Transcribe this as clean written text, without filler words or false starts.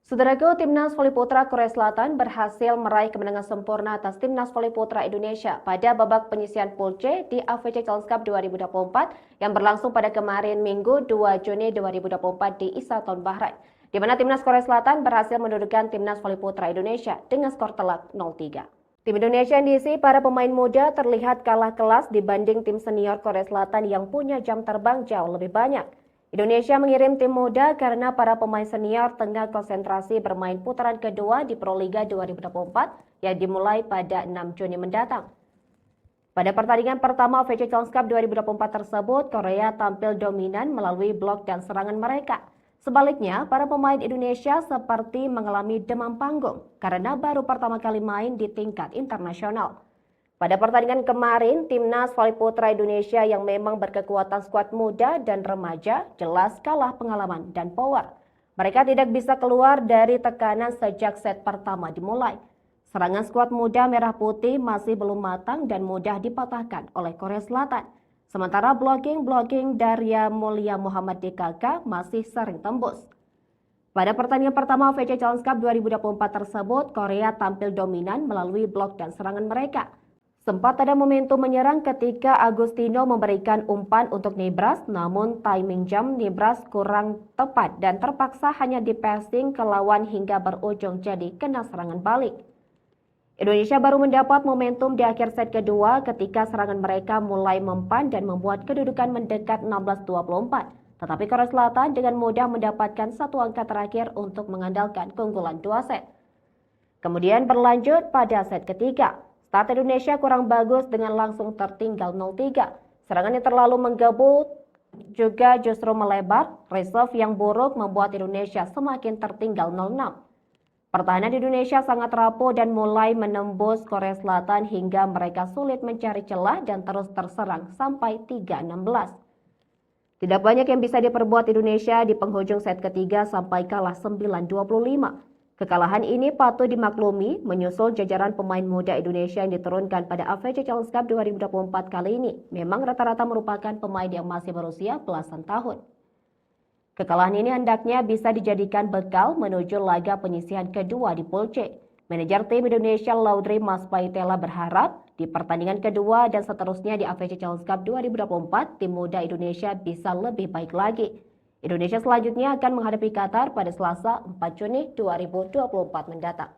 Saudaraku, Timnas Voli Putra Korea Selatan berhasil meraih kemenangan sempurna atas Timnas Voli Putra Indonesia pada babak penyisihan Pool C di AFC Challenge Cup 2024 yang berlangsung pada kemarin Minggu 2 Juni 2024 di Isaton, Bahrain, di mana Timnas Korea Selatan berhasil mendudukan Timnas Voli Putra Indonesia dengan skor telak 0-3. Tim Indonesia yang diisi para pemain muda terlihat kalah kelas dibanding tim senior Korea Selatan yang punya jam terbang jauh lebih banyak. Indonesia mengirim tim muda karena para pemain senior tengah konsentrasi bermain putaran kedua di Proliga 2024 yang dimulai pada 6 Juni mendatang. Pada pertandingan pertama AFC Challenge Cup 2024 tersebut, Korea tampil dominan melalui blok dan serangan mereka. Sebaliknya, para pemain Indonesia seperti mengalami demam panggung karena baru pertama kali main di tingkat internasional. Pada pertandingan kemarin, Timnas Voli Putra Indonesia yang memang berkekuatan skuad muda dan remaja jelas kalah pengalaman dan power. Mereka tidak bisa keluar dari tekanan sejak set pertama dimulai. Serangan skuad muda merah putih masih belum matang dan mudah dipatahkan oleh Korea Selatan. Sementara blocking dari Mulia Muhammad DKK masih sering tembus. Pada pertandingan pertama AFC Challenge Cup 2024 tersebut, Korea tampil dominan melalui blok dan serangan mereka. Sempat ada momentum menyerang ketika Agustino memberikan umpan untuk Nibras, namun timing jam Nibras kurang tepat dan terpaksa hanya di-passing ke lawan hingga berujung jadi kena serangan balik. Indonesia baru mendapat momentum di akhir set kedua ketika serangan mereka mulai mempan dan membuat kedudukan mendekat 16-24. Tetapi Korea Selatan dengan mudah mendapatkan satu angka terakhir untuk mengandalkan keunggulan 2 set. Kemudian berlanjut pada set ketiga. Start Indonesia kurang bagus dengan langsung tertinggal 0-3. Serangan yang terlalu menggebu juga justru melebar. Reserve yang buruk membuat Indonesia semakin tertinggal 0-6. Pertahanan Indonesia sangat rapuh dan mulai menembus Korea Selatan hingga mereka sulit mencari celah dan terus terserang sampai 3-16. Tidak banyak yang bisa diperbuat Indonesia di penghujung set ketiga sampai kalah 9-25. Kekalahan ini patut dimaklumi menyusul jajaran pemain muda Indonesia yang diturunkan pada AFC Challenge Cup 2024 kali ini. Memang rata-rata merupakan pemain yang masih berusia belasan tahun. Kekalahan ini hendaknya bisa dijadikan bekal menuju laga penyisihan kedua di Pool C. Manajer tim Indonesia Laudri Maspaitela berharap di pertandingan kedua dan seterusnya di AFC Challenge Cup 2024, tim muda Indonesia bisa lebih baik lagi. Indonesia selanjutnya akan menghadapi Qatar pada Selasa 4 Juni 2024 mendatang.